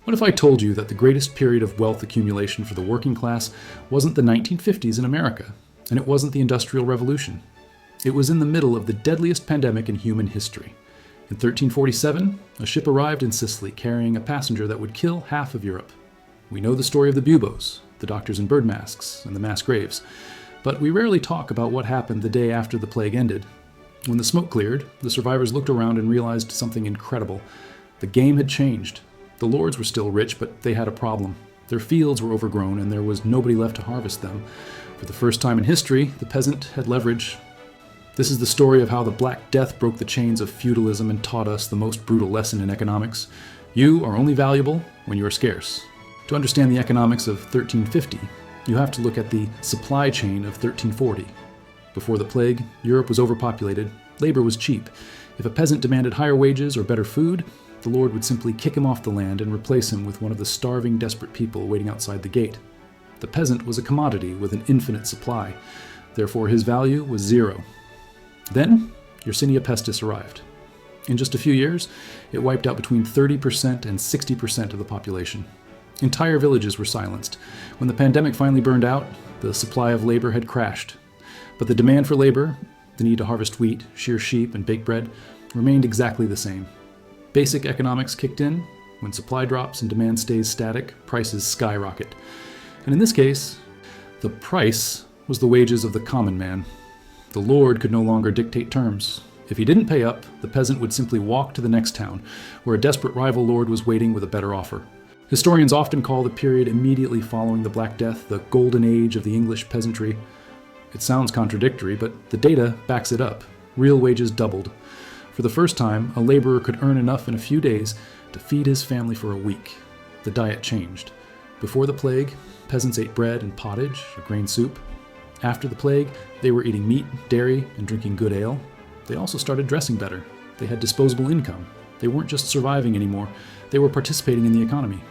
What if I told you that the greatest period of wealth accumulation for the working class wasn't the 1950s in America, and it wasn't the Industrial Revolution? It was in the middle of the deadliest pandemic in human history. In 1347, a ship arrived in Sicily carrying a passenger that would kill half of Europe. We know the story of the buboes, the doctors in bird masks, and the mass graves, but we rarely talk about what happened the day after the plague ended. When the smoke cleared, the survivors looked around and realized something incredible. The game had changed. The lords were still rich, but they had a problem. Their fields were overgrown, and there was nobody left to harvest them. For the first time in history, the peasant had leverage. This is the story of how the Black Death broke the chains of feudalism and taught us the most brutal lesson in economics. You are only valuable when you are scarce. To understand the economics of 1350, you have to look at the supply chain of 1340. Before the plague, Europe was overpopulated, labor was cheap. If a peasant demanded higher wages or better food, the lord would simply kick him off the land and replace him with one of the starving, desperate people waiting outside the gate. The peasant was a commodity with an infinite supply, therefore his value was zero. Then, Yersinia pestis arrived. In just a few years, it wiped out between 30% and 60% of the population. Entire villages were silenced. When the pandemic finally burned out, the supply of labor had crashed. But the demand for labor, the need to harvest wheat, shear sheep, and bake bread, remained exactly the same. Basic economics kicked in. When supply drops and demand stays static, prices skyrocket. And in this case, the price was the wages of the common man. The lord could no longer dictate terms. If he didn't pay up, the peasant would simply walk to the next town, where a desperate rival lord was waiting with a better offer. Historians often call the period immediately following the Black Death the golden age of the English peasantry. It sounds contradictory, but the data backs it up. Real wages doubled. For the first time, a laborer could earn enough in a few days to feed his family for a week. The diet changed. Before the plague, peasants ate bread and pottage, or grain soup. After the plague, they were eating meat, dairy, and drinking good ale. They also started dressing better. They had disposable income. They weren't just surviving anymore. They were participating in the economy.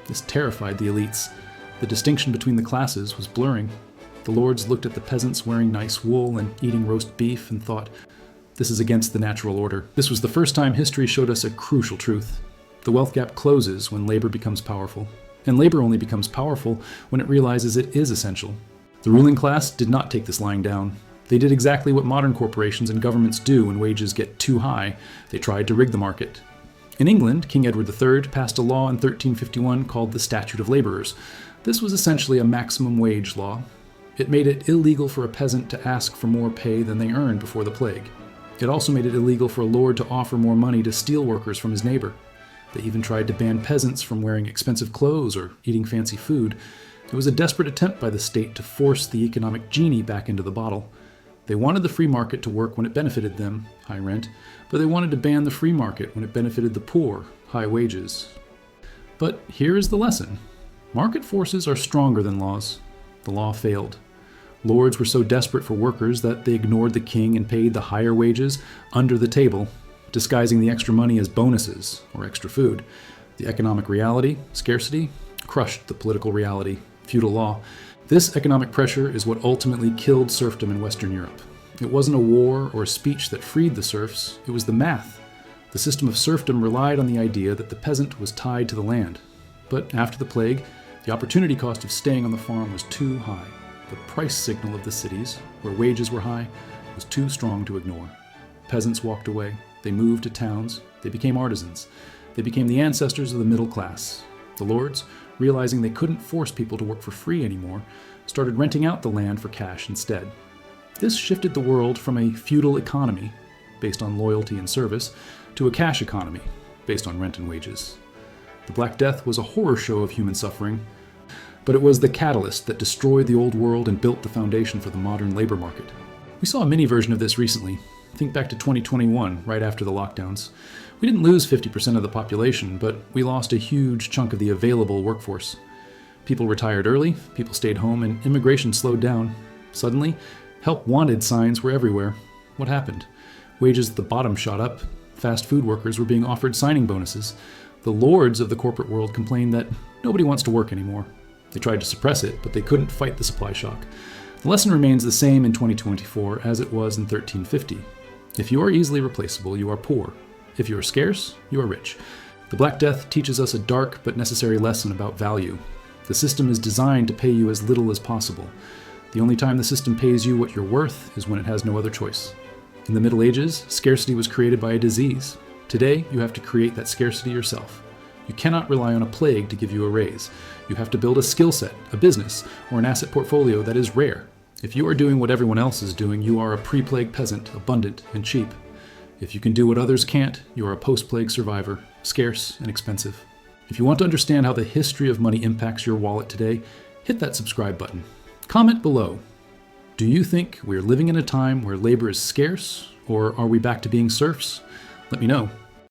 This terrified the elites. The distinction between the classes was blurring. The lords looked at the peasants wearing nice wool and eating roast beef and thought, this is against the natural order. This was the first time history showed us a crucial truth. The wealth gap closes when labor becomes powerful. And labor only becomes powerful when it realizes it is essential. The ruling class did not take this lying down. They did exactly what modern corporations and governments do when wages get too high. They tried to rig the market. In England, King Edward III passed a law in 1351 called the Statute of Laborers. This was essentially a maximum wage law. It made it illegal for a peasant to ask for more pay than they earned before the plague. It also made it illegal for a lord to offer more money to steel workers from his neighbor. They even tried to ban peasants from wearing expensive clothes or eating fancy food. It was a desperate attempt by the state to force the economic genie back into the bottle. They wanted the free market to work when it benefited them, high rent, but they wanted to ban the free market when it benefited the poor, high wages. But here is the lesson. Market forces are stronger than laws. The law failed. Lords were so desperate for workers that they ignored the king and paid the higher wages under the table, disguising the extra money as bonuses or extra food. The economic reality, scarcity, crushed the political reality, feudal law. This economic pressure is what ultimately killed serfdom in Western Europe. It wasn't a war or a speech that freed the serfs, it was the math. The system of serfdom relied on the idea that the peasant was tied to the land. But after the plague, the opportunity cost of staying on the farm was too high. The price signal of the cities, where wages were high, was too strong to ignore. Peasants walked away, they moved to towns, they became artisans. They became the ancestors of the middle class. The lords, realizing they couldn't force people to work for free anymore, started renting out the land for cash instead. This shifted the world from a feudal economy, based on loyalty and service, to a cash economy, based on rent and wages. The Black Death was a horror show of human suffering, but it was the catalyst that destroyed the old world and built the foundation for the modern labor market. We saw a mini version of this recently. Think back to 2021, right after the lockdowns. We didn't lose 50% of the population, but we lost a huge chunk of the available workforce. People retired early, people stayed home, and immigration slowed down. Suddenly, help wanted signs were everywhere. What happened? Wages at the bottom shot up. Fast food workers were being offered signing bonuses. The lords of the corporate world complained that nobody wants to work anymore. They tried to suppress it, but they couldn't fight the supply shock. The lesson remains the same in 2024 as it was in 1350. If you are easily replaceable, you are poor. If you are scarce, you are rich. The Black Death teaches us a dark but necessary lesson about value. The system is designed to pay you as little as possible. The only time the system pays you what you're worth is when it has no other choice. In the Middle Ages, scarcity was created by a disease. Today, you have to create that scarcity yourself. You cannot rely on a plague to give you a raise. You have to build a skill set, a business, or an asset portfolio that is rare. If you are doing what everyone else is doing, you are a pre-plague peasant, abundant and cheap. If you can do what others can't, you are a post-plague survivor, scarce and expensive. If you want to understand how the history of money impacts your wallet today, hit that subscribe button. Comment below. Do you think we're living in a time where labor is scarce, or are we back to being serfs? Let me know.